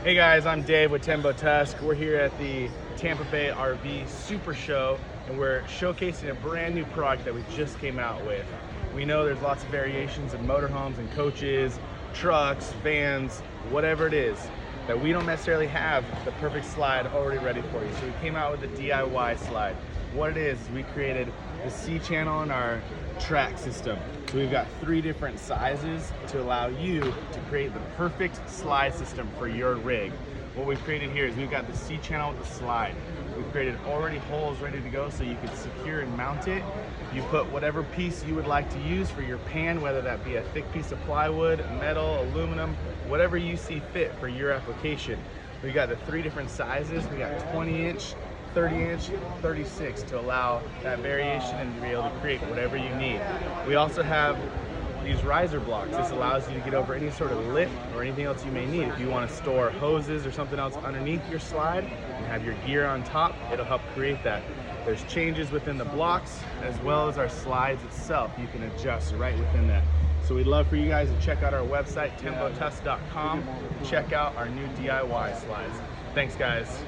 Hey guys, I'm Dave with TemboTusk. We're here at the Tampa Bay RV Super Show, and we're showcasing a brand new product that we just came out with. We know there's lots of variations in motorhomes and coaches, trucks, vans, whatever it is, that we don't necessarily have the perfect slide already ready for you. So we came out with the DIY slide. What it is we created the C channel in our track system. So we've got 3 different sizes to allow you to create the perfect slide system for your rig. What we've created here is we've got the C channel with the slide. We've created already holes ready to go so you can secure and mount it. You put whatever piece you would like to use for your pan, whether that be a thick piece of plywood, metal, aluminum, whatever you see fit for your application. We've got the 3 different sizes. We got 20-inch, 30-inch, 36 to allow that variation and to be able to create whatever you need. We also have these riser blocks. This allows you to get over any sort of lift or anything else you may need. If you want to store hoses or something else underneath your slide and have your gear on top, it'll help create that. There's changes within the blocks as well as our slides itself. You can adjust right within that. So we'd love for you guys to check out our website, TemboTusk.com, and check out our new DIY slides. Thanks guys.